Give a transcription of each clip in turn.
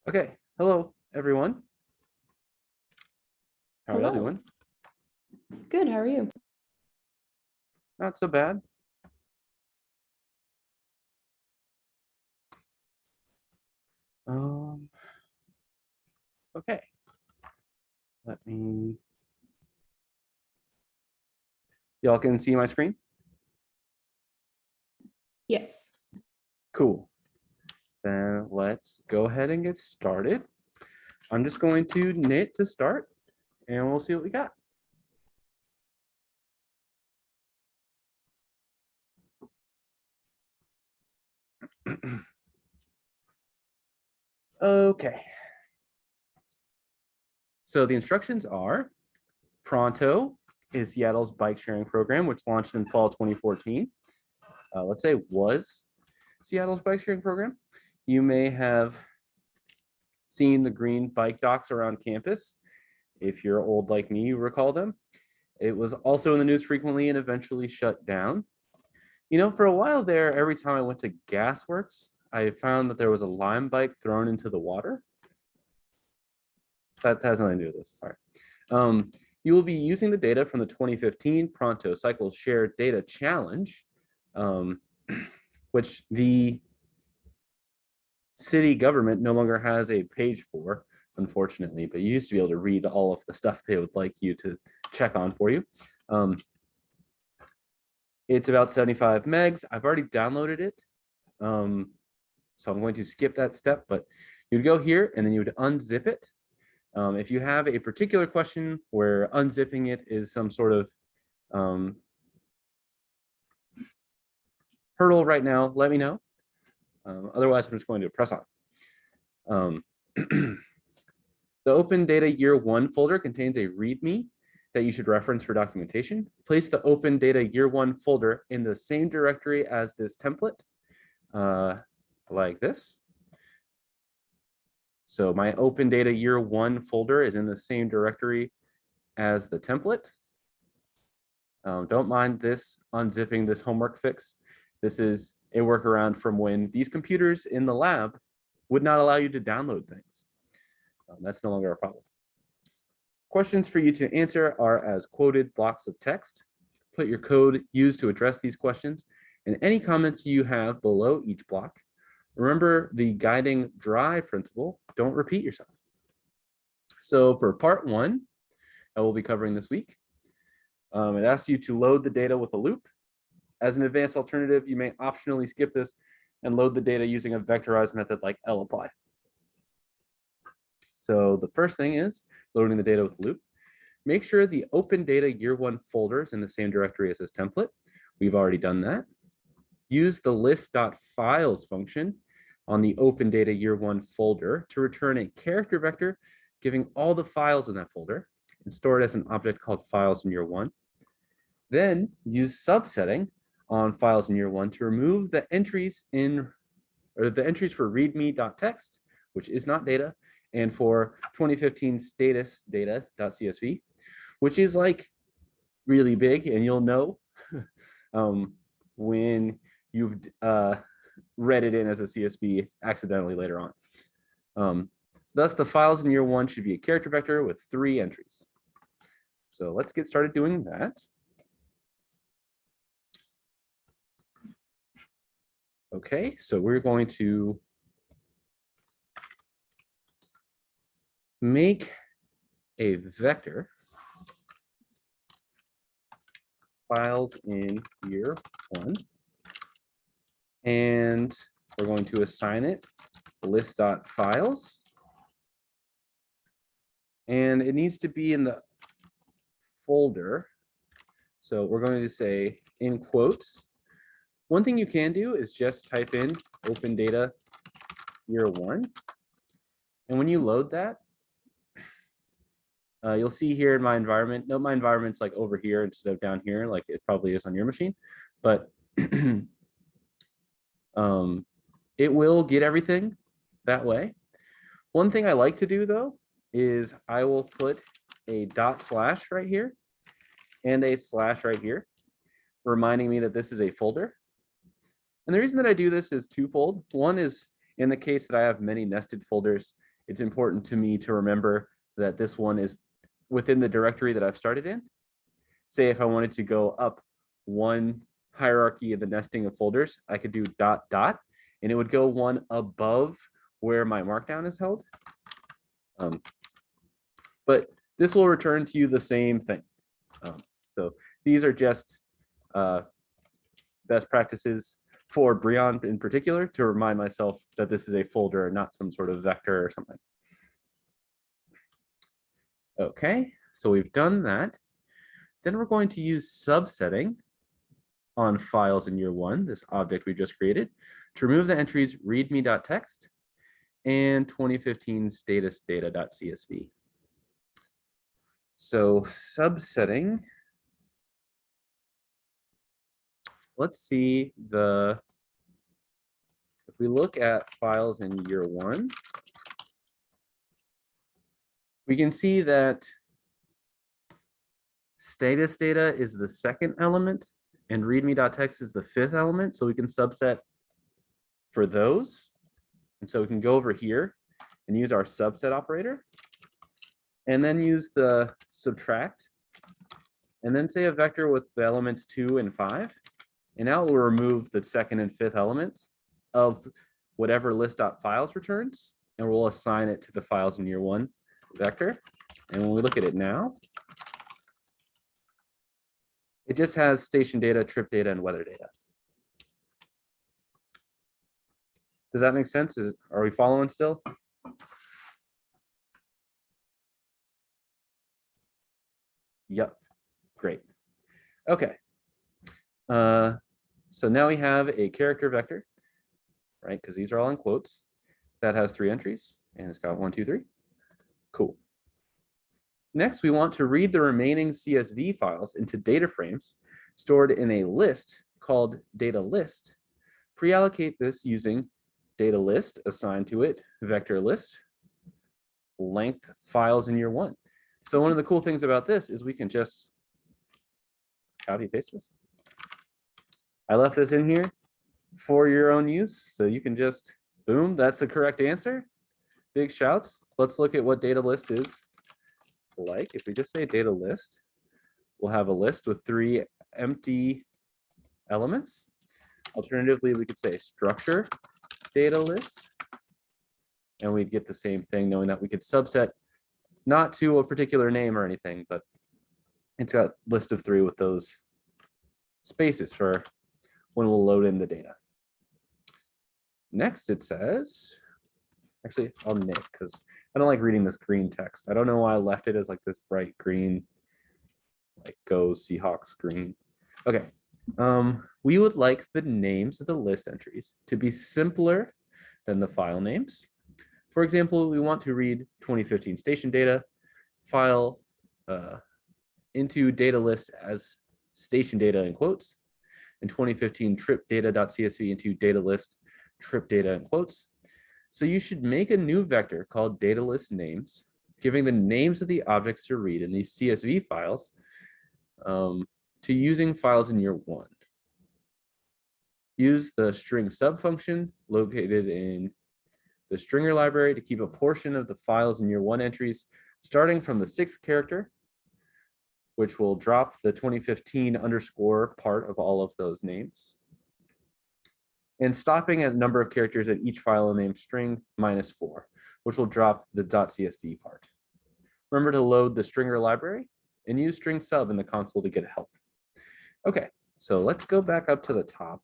Okay, hello everyone. How are y'all Hello. doing? Good, how are you? Not so bad. Okay. Let me. Y'all can see my screen? Yes. Cool. Then let's go ahead and get started. I'm just going to knit to start and we'll see what we got. Okay. So the instructions are Pronto is Seattle's bike sharing program, which launched in fall 2014. Let's say was Seattle's bike sharing program. You may have seen the green bike docks around campus. If you're old like me, you recall them. It was also in the news frequently and eventually shut down. You know, for a while there, every time I went to Gasworks, I found that there was a Lime bike thrown into the water. That has nothing to do with this, sorry. You will be using the data from the 2015 Pronto Cycle Share Data Challenge, which the city government no longer has a page for, unfortunately, but you used to be able to read all of the stuff they would like you to check on for you. It's about 75 megs. I've already downloaded it. So I'm going to skip that step, but you'd go here and then you would unzip it. If you have a particular question where unzipping it is some sort of hurdle right now, let me know. Otherwise, I'm just going to press on. The Open Data Year 1 folder contains a README that you should reference for documentation. Place the Open Data Year 1 folder in the same directory as this template, like this. So my Open Data Year 1 folder is in the same directory as the template. Don't mind this unzipping this homework fix. This is a workaround from when these computers in the lab would not allow you to download things. That's no longer a problem. Questions for you to answer are as quoted blocks of text. Put your code used to address these questions and any comments you have below each block. Remember the guiding dry principle, don't repeat yourself. So for part 1, that we'll be covering this week, it asks you to load the data with a loop. As an advanced alternative, you may optionally skip this and load the data using a vectorized method like lapply. So the first thing is loading the data with a loop. Make sure the Open Data Year 1 folder is in the same directory as this template. We've already done that. Use the list.files function on the Open Data Year 1 folder to return a character vector giving all the files in that folder and store it as an object called files in year 1. Then use subsetting on files in year 1 to remove the entries for readme.txt, which is not data, and for 2015 status data.csv, which is like really big, and you'll know when you've read it in as a CSV accidentally later on. Thus, the files in year 1 should be a character vector with 3 entries. So let's get started doing that. Okay, so we're going to make a vector files in year 1, and we're going to assign it list.files, and it needs to be in the folder. So we're going to say in quotes. One thing you can do is just type in Open Data Year 1, and when you load that, you'll see here in my environment. Note my environment's like over here instead of down here, like it probably is on your machine, but it will get everything that way. One thing I like to do though is I will put a // right here and a / right here, reminding me that this is a folder. And the reason that I do this is twofold. One is in the case that I have many nested folders it's important to me to remember that this one is within the directory that I've started in. Say if I wanted to go up one hierarchy of the nesting of folders, I could do ... and it would go one above where my markdown is held. But this will return to you the same thing. So these are just best practices for Brion in particular to remind myself that this is a folder and not some sort of vector or something. Okay, so we've done that. Then we're going to use subsetting on files in year one, this object we just created, to remove the entries readme.txt and 2015 status data.csv. So subsetting, let's see if we look at files in year one, we can see that status data is the second element and readme.txt is the fifth element. So we can subset for those. And so we can go over here and use our subset operator and then use the subtract and then say a vector with the elements 2 and 5. And now it will remove the second and fifth elements of whatever list.files returns, and we'll assign it to the files in year one vector. And when we look at it now, it just has station data, trip data, and weather data. Does that make sense? Are we following still? Yep, great. Okay. So now we have a character vector, right? Because these are all in quotes. That has 3 entries, and it's got 1, 2, 3. Cool. Next, we want to read the remaining CSV files into data frames stored in a list called data list. Pre-allocate this using data list assigned to it, vector list, length files in year one. So one of the cool things about this is we can just copy paste this. I left this in here for your own use. So you can just, boom, that's the correct answer. Big shouts. Let's look at what data list is like. If we just say data list, we'll have a list with 3 empty elements. Alternatively, we could say structure data list, and we'd get the same thing, knowing that we could subset not to a particular name or anything, but it's got a list of 3 with those spaces for when we'll load in the data. Next, it says, actually, I'll nick because I don't like reading this green text. I don't know why I left it as like this bright green, like go Seahawks green. Okay, we would like the names of the list entries to be simpler than the file names. For example, we want to read 2015 station data file into data list as station data in quotes, and 2015 trip data.csv into data list trip data in quotes. So you should make a new vector called data list names, giving the names of the objects to read in these CSV files to using files in year one. Use the string sub function located in the stringer library to keep a portion of the files in year one entries starting from the 6th character, which will drop the 2015 underscore part of all of those names, and stopping at a number of characters at each file name string -4, which will drop the .csv part. Remember to load the stringer library and use string sub in the console to get help. Okay, so let's go back up to the top.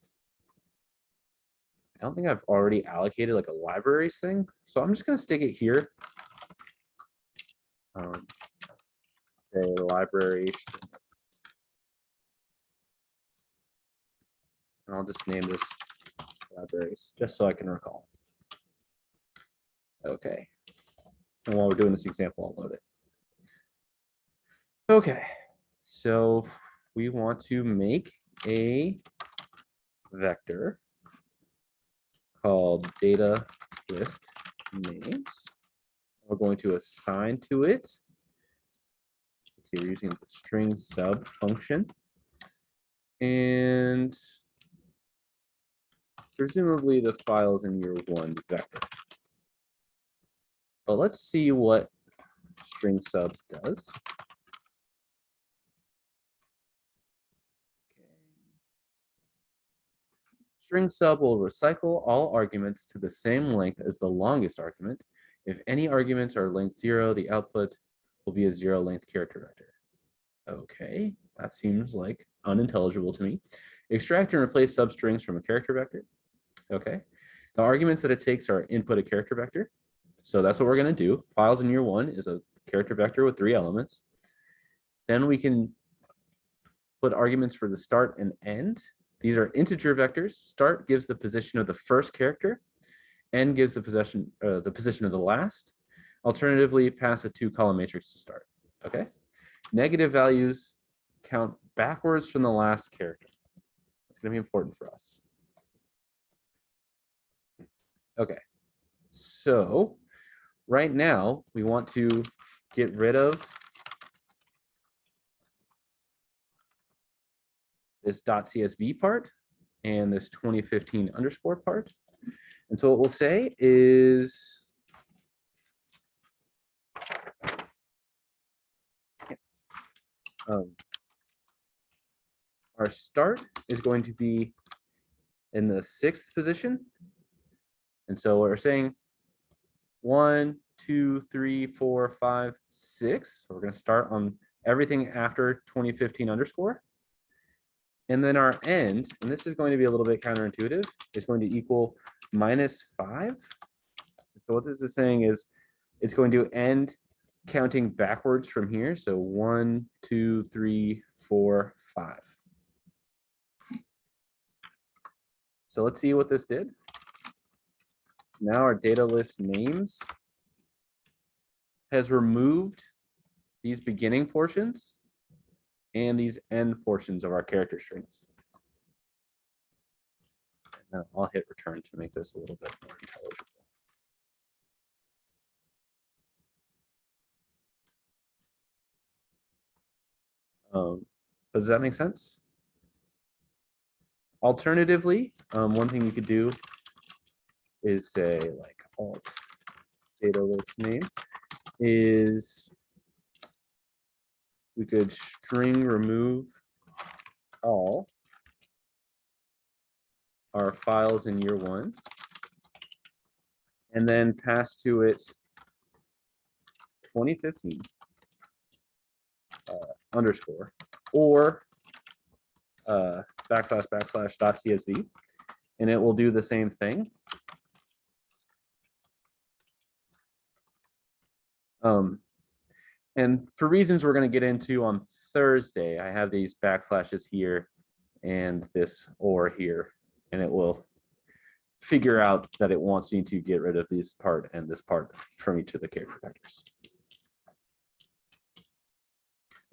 I don't think I've already allocated like a libraries thing, so I'm just going to stick it here. Say library. And I'll just name this libraries just so I can recall. Okay. And while we're doing this example, I'll load it. Okay. So we want to make a vector called data list names. We're going to assign to it. Let's see, we're using the string sub function. And presumably the files in year one vector. But let's see what string sub does. String sub will recycle all arguments to the same length as the longest argument. If any arguments are length 0, the output will be a 0 length character vector. Okay, that seems like unintelligible to me. Extract and replace substrings from a character vector. Okay, the arguments that it takes are input a character vector. So that's what we're going to do. Files in year 1 is a character vector with 3 elements. Then we can put arguments for the start and end. These are integer vectors. Start gives the position of the first character. End gives the position of the last. Alternatively, pass a 2-column matrix to start. Okay. Negative values count backwards from the last character. That's going to be important for us. Okay. So right now we want to get rid of this .csv part and this 2015 underscore part. And so what we'll say is our start is going to be in the 6th position. And so we're saying 1, 2, 3, 4, 5, 6. So we're going to start on everything after 2015 underscore. And then our end, and this is going to be a little bit counterintuitive, is going to equal -5. So what this is saying is it's going to end counting backwards from here. So 1, 2, 3, 4, 5. So let's see what this did. Now our data list names has removed these beginning portions and these end portions of our character strings. Now I'll hit return to make this a little bit more intelligible. Does that make sense? Alternatively, one thing you could do is say like alt data list name is we could string remove all our files in year 1 and then pass to it 2015 underscore or //.csv, and it will do the same thing. And for reasons we're going to get into on Thursday, I have these backslashes here and this or here, and it will figure out that it wants me to get rid of this part and this part from each of the character vectors.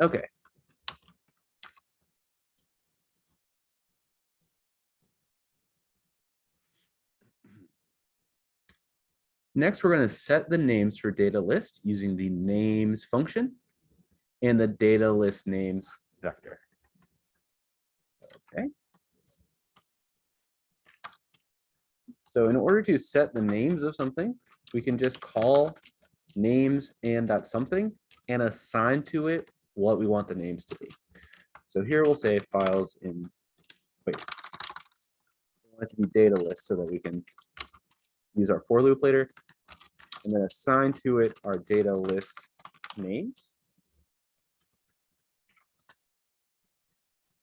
Okay. Next, we're going to set the names for data list using the names function and the data list names vector. Okay. So in order to set the names of something, we can just call names and that something and assign to it what we want the names to be. So here we'll say files in, we want it to be data list so that we can use our for loop later, and then assign to it our data list names.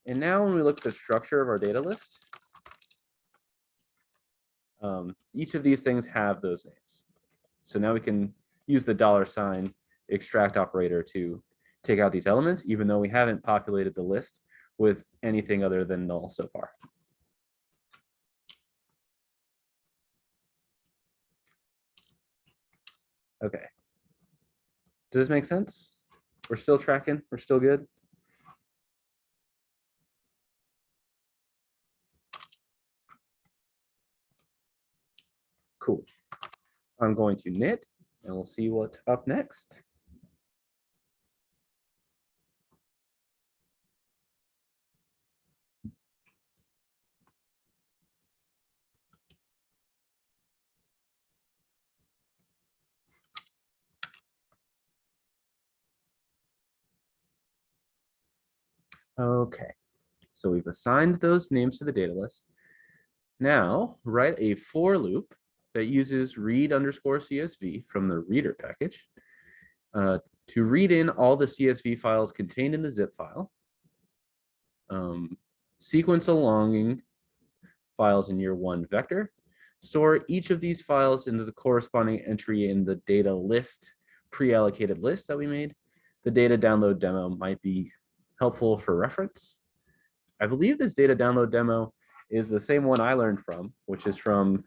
And now when we look at the structure of our data list, each of these things have those names. So now we can use the $sign extract operator to take out these elements, even though we haven't populated the list with anything other than null so far. Okay. Does this make sense? We're still tracking? We're still good? Cool. I'm going to knit and we'll see what's up next. Okay, so we've assigned those names to the data list. Now write a for loop that uses read underscore CSV from the reader package to read in all the CSV files contained in the zip file, sequence alonging files in year one vector, store each of these files into the corresponding entry in the data list, pre-allocated list that we made. The data download demo might be helpful for reference. I believe this data download demo is the same one I learned from, which is from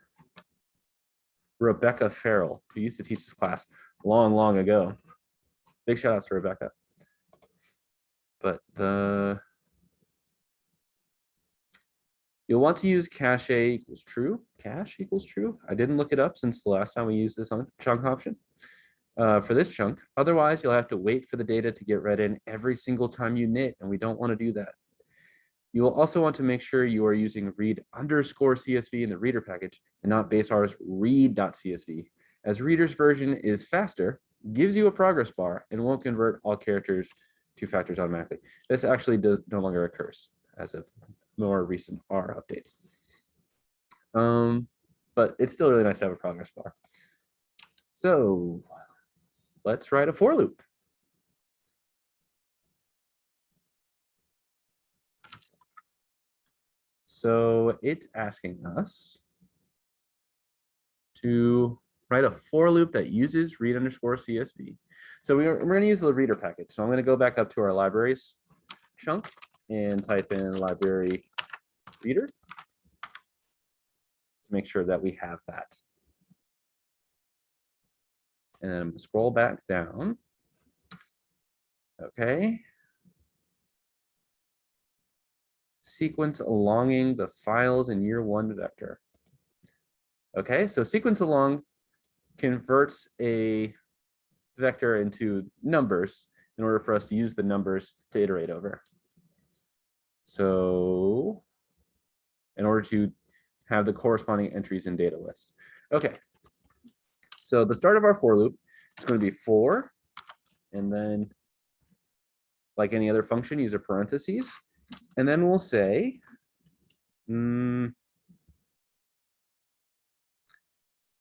Rebecca Farrell, who used to teach this class long, long ago. Big shout outs to Rebecca. But you'll want to use cache equals true. Cache equals true. I didn't look it up since the last time we used this chunk option for this chunk. Otherwise, you'll have to wait for the data to get read in every single time you knit, and we don't want to do that. You will also want to make sure you are using read underscore CSV in the reader package and not base R's read.csv, as reader's version is faster, gives you a progress bar, and won't convert all characters to factors automatically. This actually no longer occurs as of more recent R updates. But it's still really nice to have a progress bar. So let's write a for loop. So it's asking us to write a for loop that uses read underscore CSV. So we're going to use the reader package. So I'm going to go back up to our libraries chunk and type in library reader to make sure that we have that. And then I'm going to scroll back down. Okay. Sequence alonging the files in year one vector. Okay, so sequence along converts a vector into numbers in order for us to use the numbers to iterate over. So in order to have the corresponding entries in data list. Okay, so the start of our for loop is going to be for, and then like any other function, use a parentheses, and then we'll say,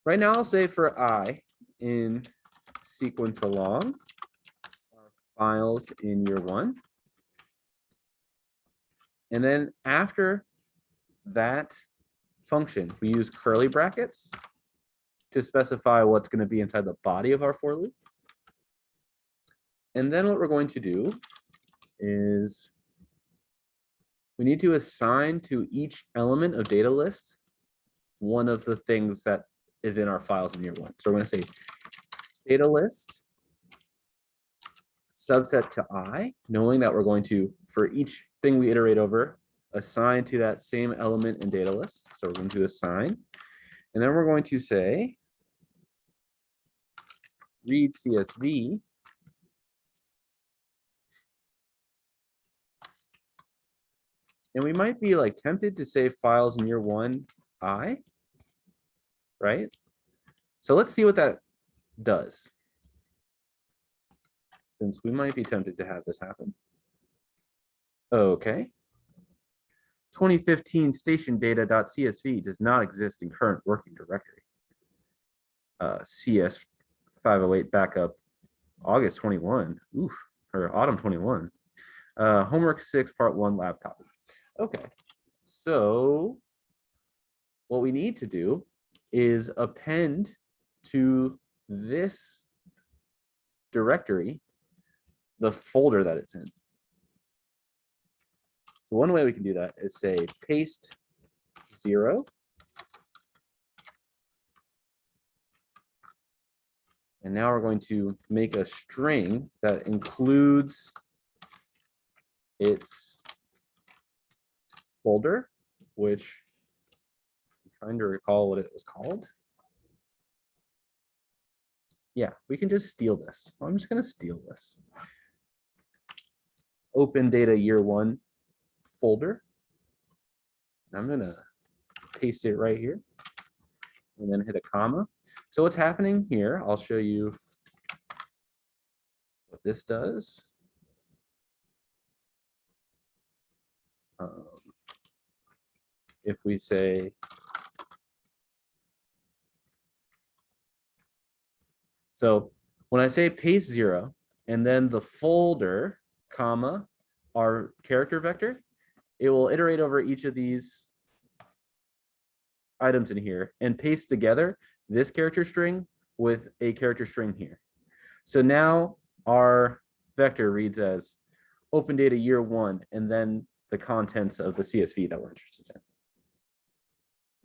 right now I'll say for I in sequence along files in year one. And then after that function, we use curly brackets to specify what's going to be inside the body of our for loop. And then what we're going to do is we need to assign to each element of data list one of the things that is in our files in year one. So we're going to say data list subset to I, knowing that we're going to, for each thing we iterate over, assign to that same element in data list. So we're going to assign, and then we're going to say read CSV. And we might be like tempted to say files in year one I, right? So let's see what that does, since we might be tempted to have this happen. Okay. 2015 station data.csv does not exist in current working directory. CS 508 backup August 21, oof, or autumn 21. Homework 6 part 1 lab copy. Okay, so what we need to do is append to this directory the folder that it's in. So one way we can do that is say paste 0. And now we're going to make a string that includes its folder, which I'm trying to recall what it was called. Yeah, we can just steal this. I'm just going to steal this. Open data year one folder. I'm going to paste it right here and then hit a comma. So what's happening here, I'll show you what this does. if we say, so when I say paste 0 and then the folder, comma, our character vector, it will iterate over each of these items in here and paste together this character string with a character string here. So now our vector reads as open data year 1 and then the contents of the CSV that we're interested in.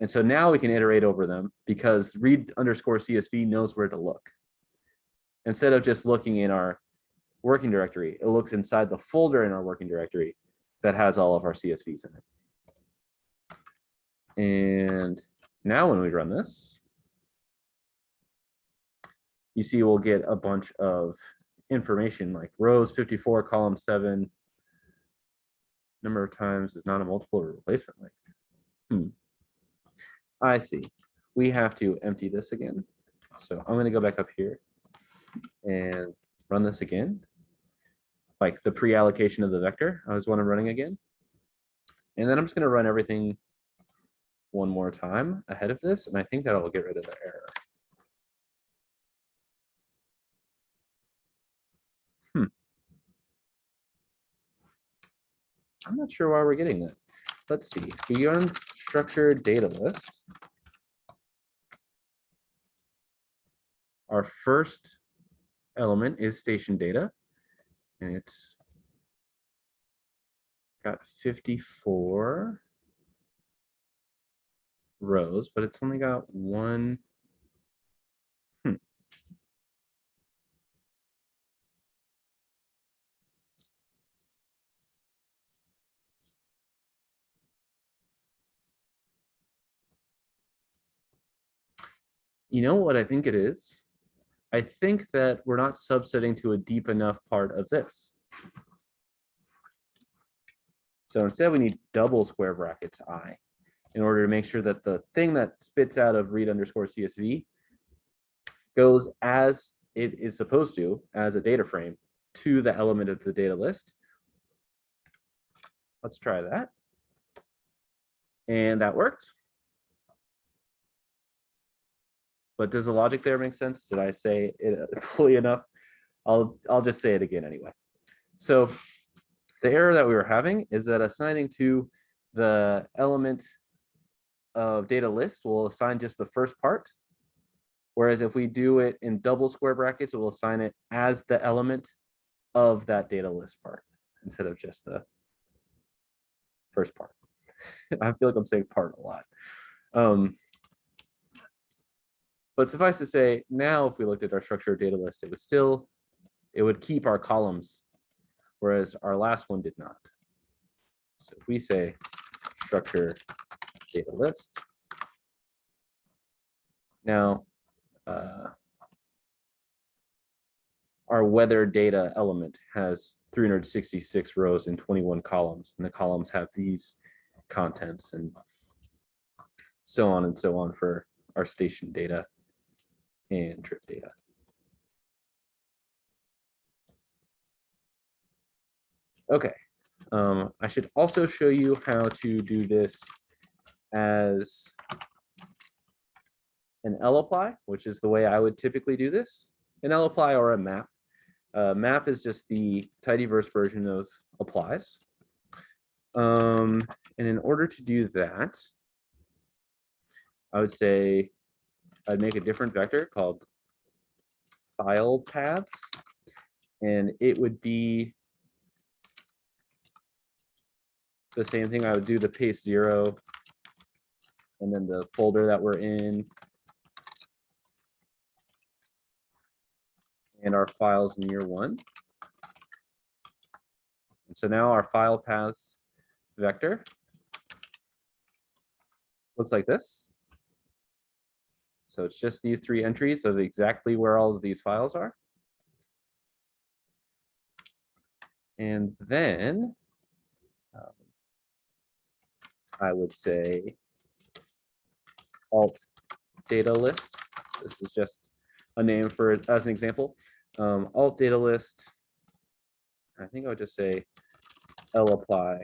And so now we can iterate over them because read underscore CSV knows where to look. Instead of just looking in our working directory, it looks inside the folder in our working directory that has all of our CSVs in it. And now when we run this, you see we'll get a bunch of information like rows 54, column 7, number of times is not a multiple replacement length. I see. We have to empty this again. So I'm going to go back up here and run this again. Like the pre-allocation of the vector, I was one I'm running again. And then I'm just going to run everything one more time ahead of this. And I think that'll get rid of the error. I'm not sure why we're getting that. Let's see. We go on structured data list. Our first element is station data, and it's got 54 rows, but it's only got one. You know what I think it is? I think that we're not subsetting to a deep enough part of this. So instead we need double square brackets I in order to make sure that the thing that spits out of read underscore CSV goes as it is supposed to as a data frame to the element of the data list. Let's try that. And that worked. But does the logic there make sense? Did I say it fully enough? I'll just say it again anyway. So the error that we were having is that assigning to the element of data list will assign just the first part. Whereas if we do it in double square brackets, it will assign it as the element of that data list part instead of just the first part. I feel like I'm saying part a lot. But suffice to say, now if we looked at our structured data list, it would keep our columns, whereas our last one did not. So if we say structure data list, now our weather data element has 366 rows and 21 columns, and the columns have these contents and so on for our station data and trip data. Okay, I should also show you how to do this as an lapply, which is the way I would typically do this. An lapply or a map. Map is just the tidyverse version of applies. And in order to do that, I would say I'd make a different vector called file paths, and it would be the same thing. I would do the paste 0 and then the folder that we're in and our files in year 1. And so now our file paths vector looks like this. So it's just these 3 entries of exactly where all of these files are. And then I would say alt data list. This is just a name for, as an example, alt data list. I think I would just say lapply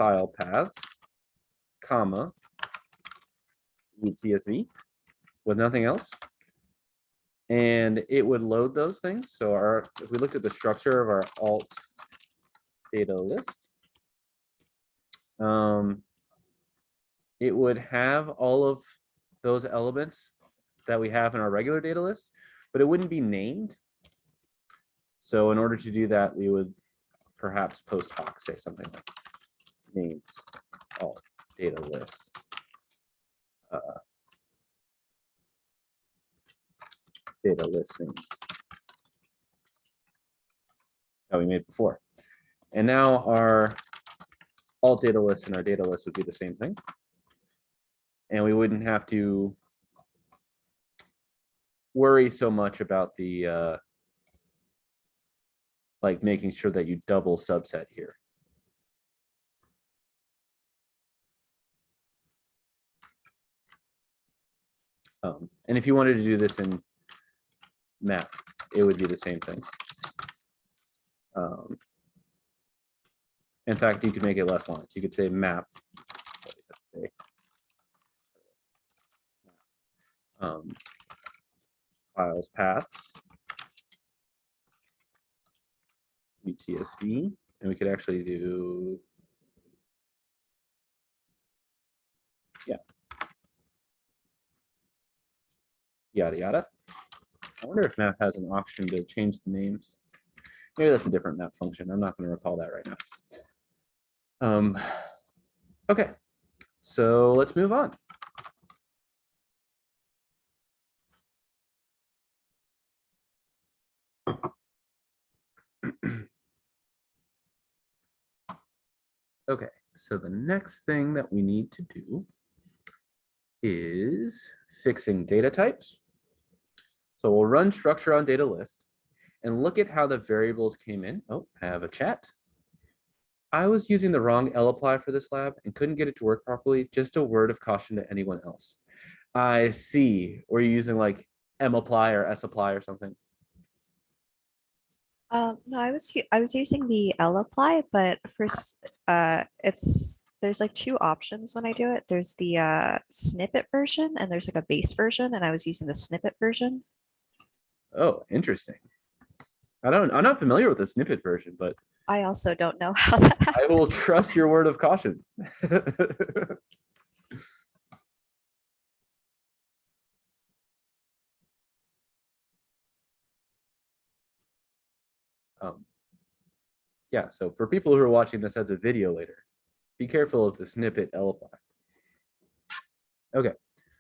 file paths, comma, read CSV with nothing else. And it would load those things. So if we looked at the structure of our alt data list, it would have all of those elements that we have in our regular data list, but it wouldn't be named. So in order to do that, we would perhaps post hoc say something like names alt data list. Data listings that we made before. And now our alt data list and our data list would be the same thing. And we wouldn't have to worry so much about the like making sure that you double subset here. And if you wanted to do this in map, it would be the same thing. In fact, you could make it less lines. You could say map. Files paths, read CSV, and we could actually do, yeah, yada yada. I wonder if map has an option to change the names. Maybe that's a different map function. I'm not going to recall that right now. Okay, so let's move on. Okay, so the next thing that we need to do is fixing data types. So we'll run structure on data list and look at how the variables came in. Oh, I have a chat. I was using the wrong lapply for this lab and couldn't get it to work properly. Just a word of caution to anyone else. I see. Were you using like mapply or sapply or something? No, I was using the lapply, but first, there's like two options when I do it. There's the snippet version and there's like a base version, and I was using the snippet version. Oh, interesting. I'm not familiar with the snippet version, but I also don't know how that I happened. will trust your word of caution. Yeah, so for people who are watching this as a video later, be careful of the snippet lapply. Okay,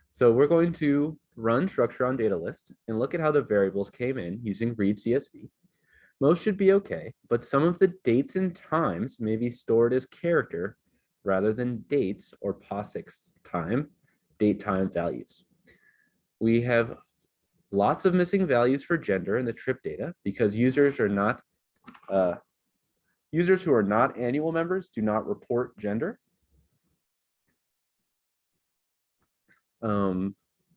so we're going to run structure on data list and look at how the variables came in using read CSV. Most should be okay, but some of the dates and times may be stored as character rather than dates or POSIX time, date time values. We have lots of missing values for gender in the trip data because users who are not annual members do not report gender.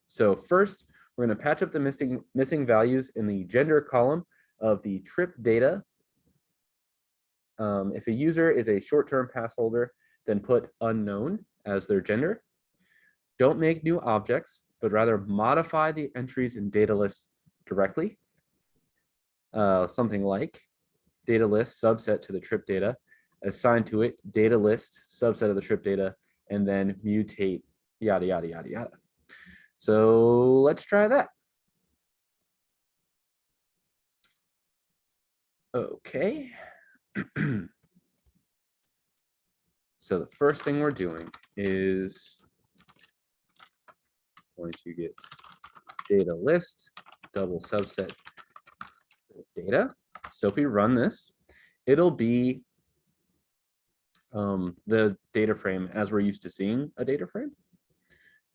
So first, we're going to patch up the missing values in the gender column of the trip data. If a user is a short-term pass holder, then put unknown as their gender. Don't make new objects, but rather modify the entries in data list directly. Something like data list subset to the trip data, assign to it data list subset of the trip data, and then mutate yada, yada, yada, yada. So let's try that. Okay. So the first thing we're doing is going to get data list, double subset data. So if we run this, it'll be the data frame as we're used to seeing a data frame.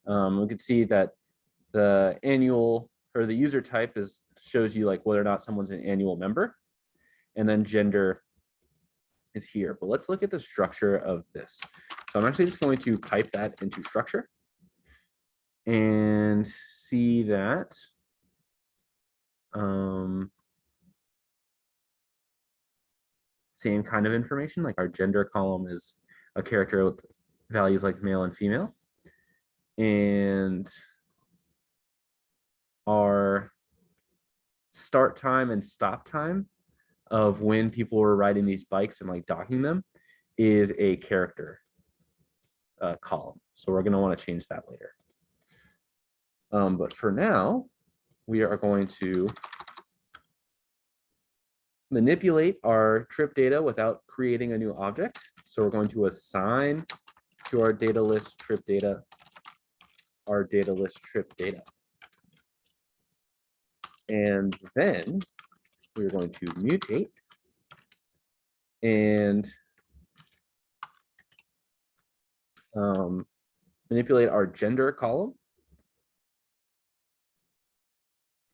We can see that the annual or the user type shows you like whether or not someone's an annual member, and then gender is here. But let's look at the structure of this. So I'm actually just going to pipe that into structure and see that same kind of information, like our gender column is a character with values like male and female. And our start time and stop time of when people were riding these bikes and like docking them is a character column. So we're going to want to change that later. But for now, we are going to manipulate our trip data without creating a new object. So we're going to assign to our data list trip data, our data list trip data. And then we're going to mutate and manipulate our gender column.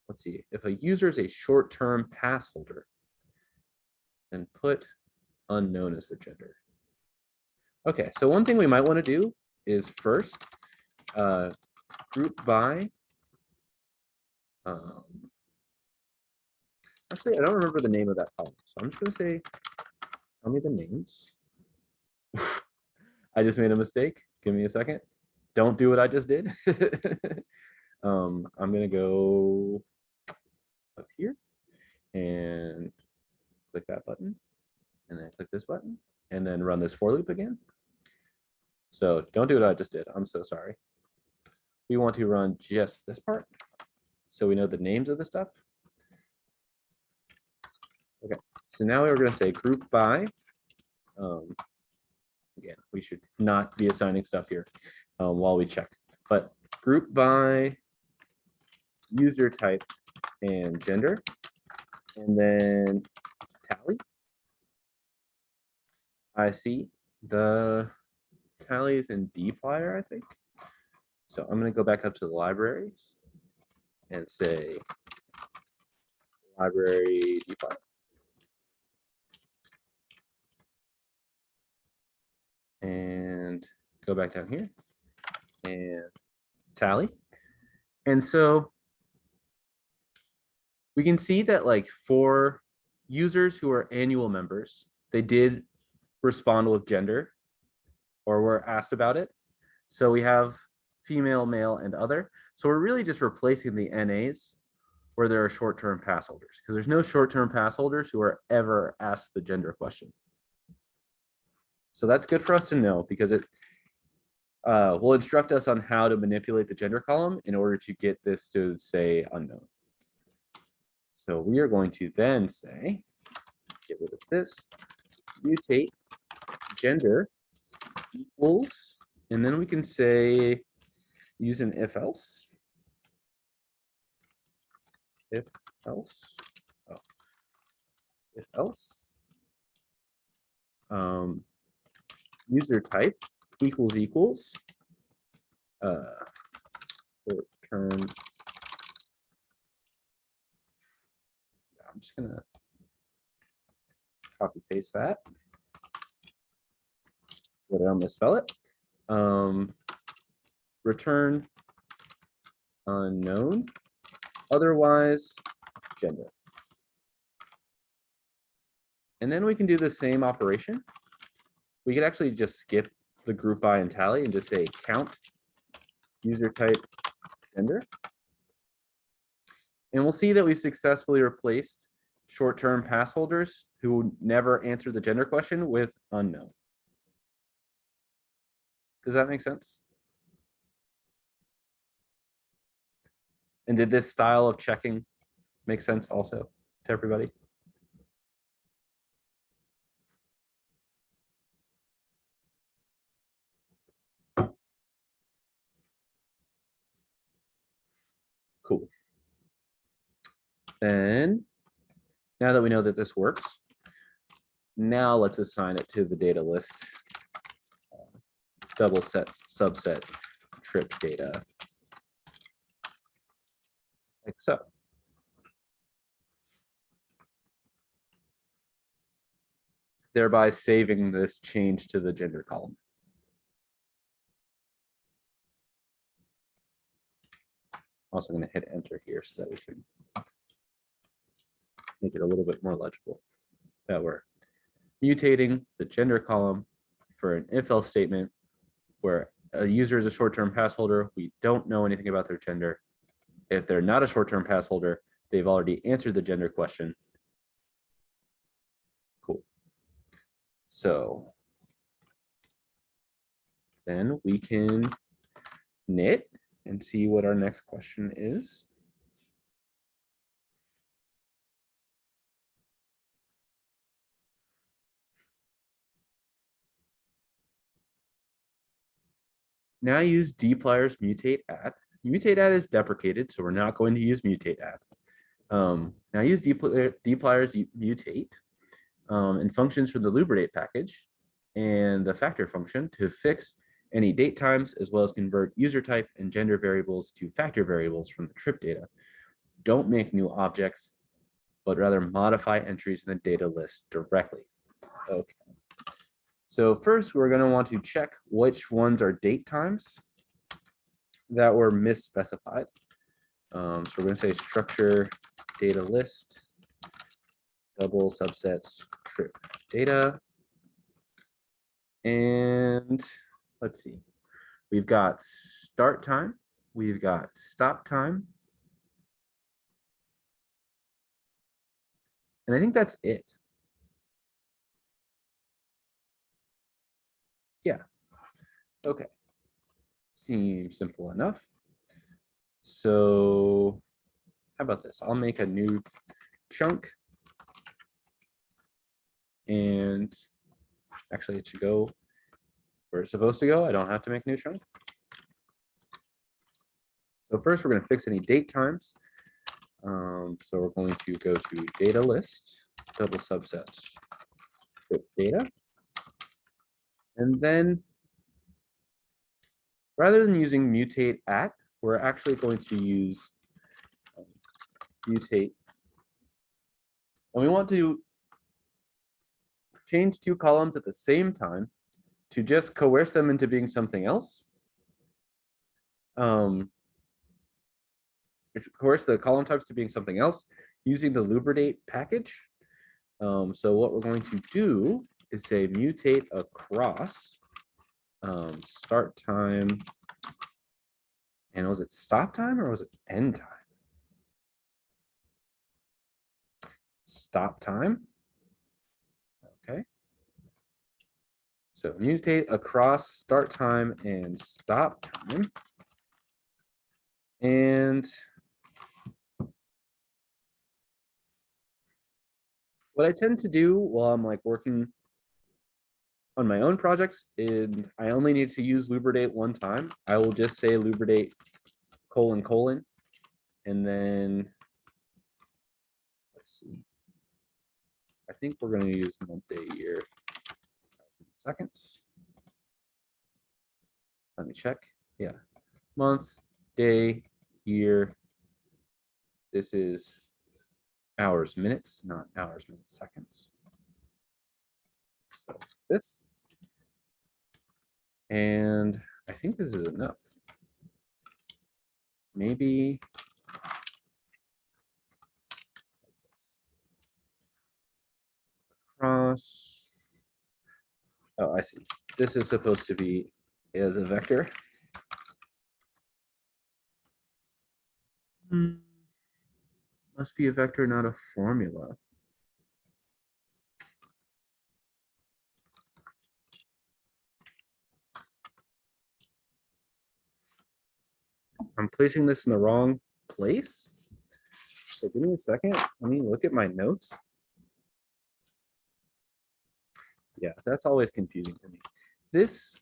Let's see, if a user is a short-term pass holder, then put unknown as the gender. Okay, so one thing we might want to do is first group by. Actually, I don't remember the name of that column, so I'm just going to say, tell me the names. I just made a mistake. Give me a second. Don't do what I just did. I'm going to go up here and click that button, and then click this button, and then run this for loop again. So don't do what I just did. I'm so sorry. We want to run just this part, so we know the names of the stuff. Okay, so now we're going to say group by. Again, we should not be assigning stuff here while we check, but group by user type and gender, and then tally. I see the tally is in dplyr, I think. So I'm going to go back up to the libraries and say library dplyr. And go back down here and tally. And so we can see that like for users who are annual members, they did respond with gender or were asked about it. So we have female, male, and other. So we're really just replacing the NAs where there are short-term pass holders, because there's no short-term pass holders who are ever asked the gender question. So that's good for us to know, because it will instruct us on how to manipulate the gender column in order to get this to say unknown. So we are going to then say, get rid of this, mutate gender equals, and then we can say, use an if else. If else. Oh. If else. User type equals return. I'm just gonna copy paste that so that I don't misspell it. Return unknown, otherwise gender. And then we can do the same operation. We could actually just skip the group by and tally and just say count user type gender. And we'll see that we've successfully replaced short-term pass holders who never answered the gender question with unknown. Does that make sense? And did this style of checking make sense also to everybody? Cool. And now that we know that this works, now let's assign it to the data list double set subset trip data, like so. Thereby saving this change to the gender column. Also going to hit enter here so that we can make it a little bit more legible. That we're mutating the gender column for an if-else statement where a user is a short-term pass holder, we don't know anything about their gender. If they're not a short-term pass holder, they've already answered the gender question. Cool. So then we can knit and see what our next question is. Now use dplyers mutate at. Mutate at is deprecated, so we're not going to use mutate at. Now use dplyers mutate and functions from the lubridate package and the factor function to fix any date times, as well as convert user type and gender variables to factor variables from the trip data. Don't make new objects, but rather modify entries in the data list directly. Okay. So first, we're going to want to check which ones are date times that were misspecified. So we're going to say structure data list, double subsets trip data. And let's see, we've got start time, we've got stop time. And I think that's it. Yeah. Okay. Seems simple enough. So how about this? I'll make a new chunk. And actually it should go where it's supposed to go. I don't have to make a new chunk. So first we're going to fix any date times. So we're going to go to data list, double subsets, trip data. And then rather than using mutate at, we're actually going to use mutate. And we want to change two columns at the same time to just coerce them into being something else. Coerce the column types to being something else using the lubridate package. So what we're going to do is say mutate across start time, and was it stop time or was it end time? Stop time. Okay. So mutate across start time and stop time. And what I tend to do while I'm like working on my own projects, and I only need to use lubridate one time, I will just say lubridate : and then let's see. I think we're going to use month, day, year, seconds. Let me check. Yeah, month, day, year. This is hours, minutes, not hours, minutes, seconds. So this. And I think this is enough. Maybe across. Oh, I see. This is supposed to be as a vector. Must be a vector, not a formula. I'm placing this in the wrong place. So give me a second. Let me look at my notes. Yeah, that's always confusing to me. This,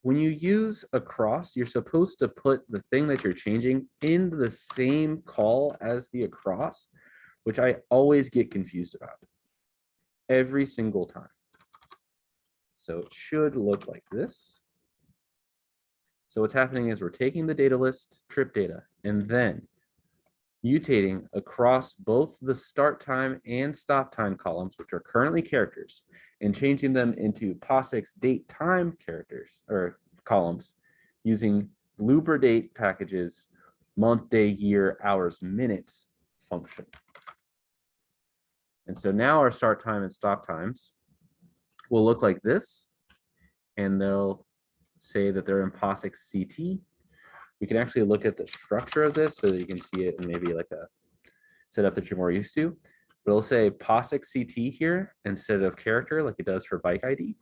when you use across, you're supposed to put the thing that you're changing in the same call as the across, which I always get confused about every single time. So it should look like this. So what's happening is we're taking the data list, trip data, and then mutating across both the start time and stop time columns, which are currently characters, and changing them into POSIX date time characters or columns using lubridate packages, month, day, year, hours, minutes function. And so now our start time and stop times will look like this. and they'll say that they're in POSIX CT. We can actually look at the structure of this so that you can see it in maybe like a setup that you're more used to. But it'll say POSIX CT here instead of character like it does for bike ID.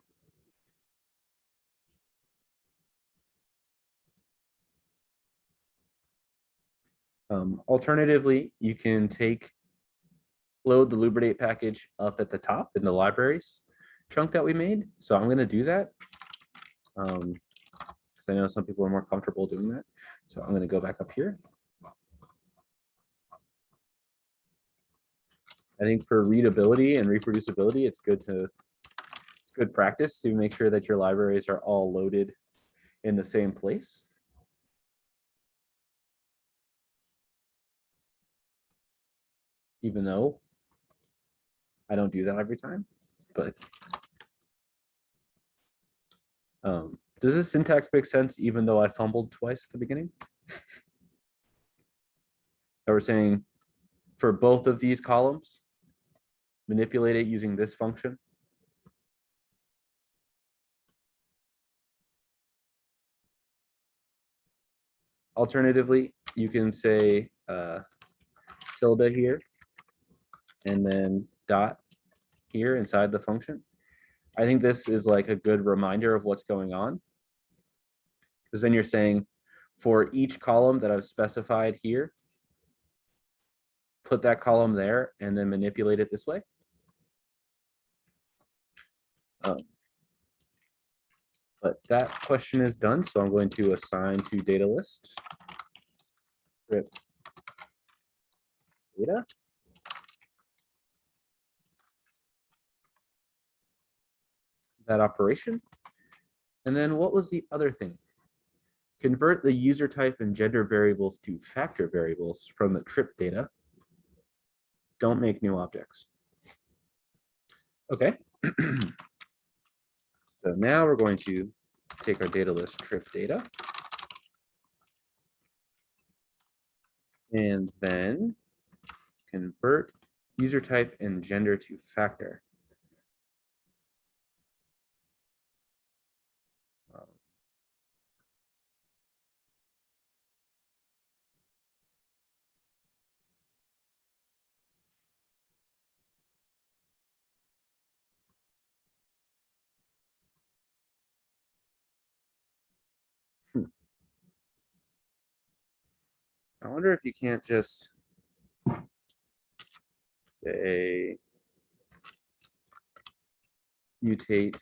Alternatively, you can load the Lubridate package up at the top in the libraries chunk that we made. So I'm going to do that because I know some people are more comfortable doing that. So I'm going to go back up here. I think for readability and reproducibility, it's good practice to make sure that your libraries are all loaded in the same place. Even though I don't do that every time, but does this syntax make sense even though I fumbled twice at the beginning? So we're saying for both of these columns, manipulate it using this function. Alternatively, you can say tilde here and then dot here inside the function. I think this is like a good reminder of what's going on. Because then you're saying for each column that I've specified here, put that column there and then manipulate it this way. But that question is done, so I'm going to assign to data list script data. That operation. And then what was the other thing? Convert the user type and gender variables to factor variables from the trip data. Don't make new objects. Okay. So now we're going to take our data list trip data and then convert user type and gender to factor. I wonder if you can't just say mutate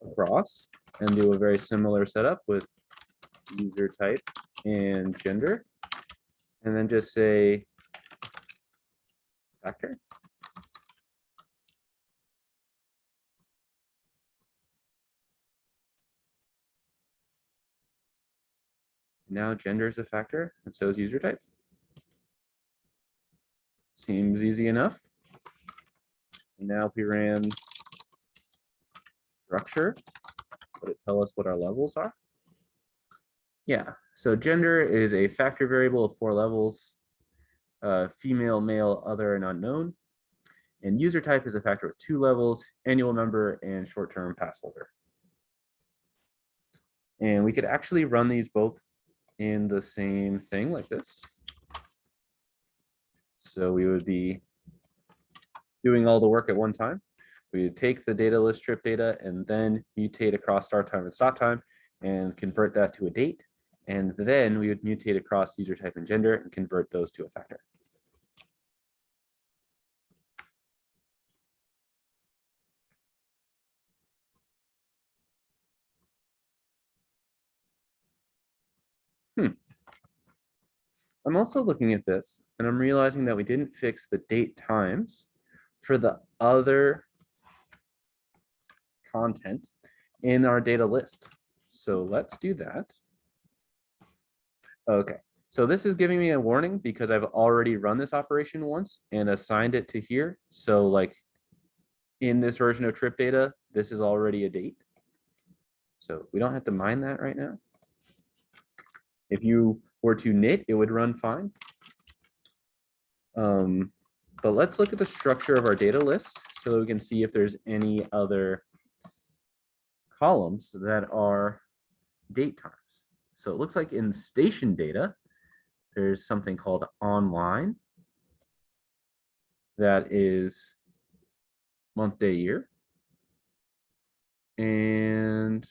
across and do a very similar setup with user type and gender, and then just say factor. Now gender is a factor, and so is user type. Seems easy enough. Now if we ran structure, would it tell us what our levels are? Yeah, so gender is a factor variable of 4 levels, female, male, other, and unknown. And user type is a factor of 2 levels, annual member and short-term pass holder. And we could actually run these both in the same thing like this. So we would be doing all the work at one time. We would take the data list trip data and then mutate across start time and stop time and convert that to a date. And then we would mutate across user type and gender and convert those to a factor. I'm also looking at this and I'm realizing that we didn't fix the date times for the other content in our data list. So let's do that. Okay, so this is giving me a warning because I've already run this operation once and assigned it to here. So like in this version of trip data, this is already a date. So we don't have to mind that right now. If you were to knit, it would run fine. But let's look at the structure of our data list so that we can see if there's any other columns that are date times. So it looks like in station data, there's something called online. That is month, day, year. And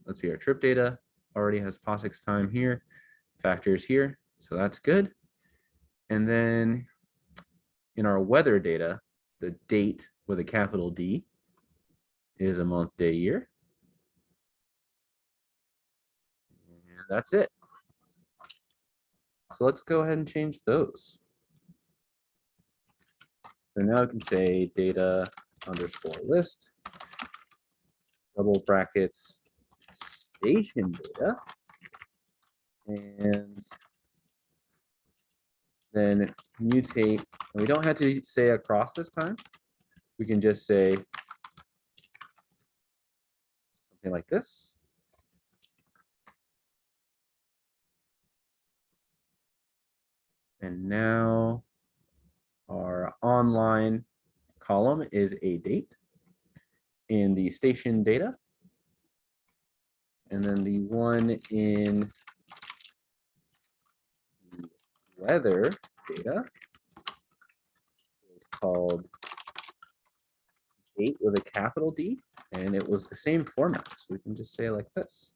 let's see, our trip data already has POSIX time here, factors here, so that's good. And then in our weather data, the date with a capital D is a month, day, year. And that's it. So let's go ahead and change those. So now I can say data underscore list, double brackets, station data, and then mutate. And we don't have to say across this time. We can just say something like this. And now our online column is a date in the station data. And then the one in the weather data is called date with a capital D. And it was the same format. So we can just say it like this.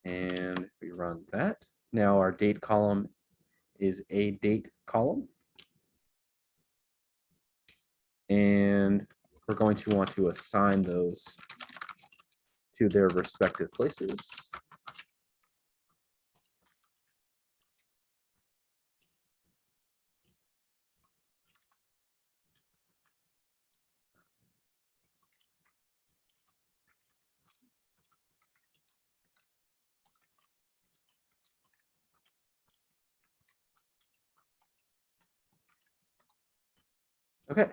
And if we run that, now our date column is a date column. And we're going to want to assign those to their respective places. Okay.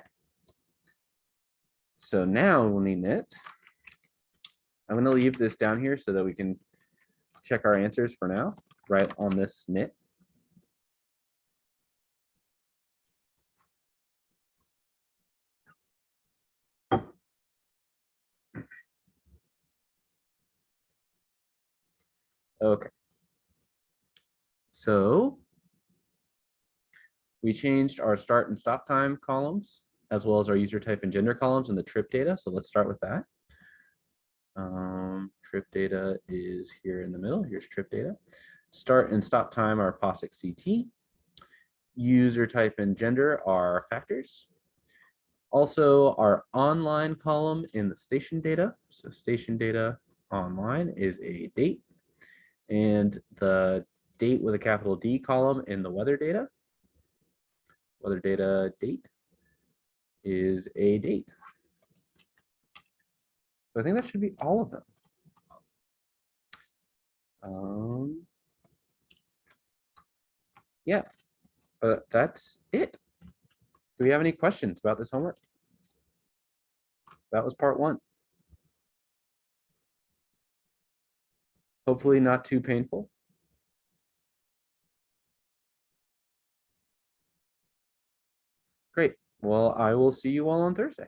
So now we'll need it. I'm going to leave this down here so that we can check our answers for now, right on this snit. Okay. So we changed our start and stop time columns, as well as our user type and gender columns in the trip data. So let's start with that. Trip data is here in the middle. Here's trip data. Start and stop time are POSIX CT. User type and gender are factors. Also, our online column in the station data. So station data online is a date. And the date with a capital D column in the weather data. Weather data date is a date. So I think that should be all of them. Yeah, but that's it. Do we have any questions about this homework? That was part one. Hopefully not too painful. Great. Well, I will see you all on Thursday.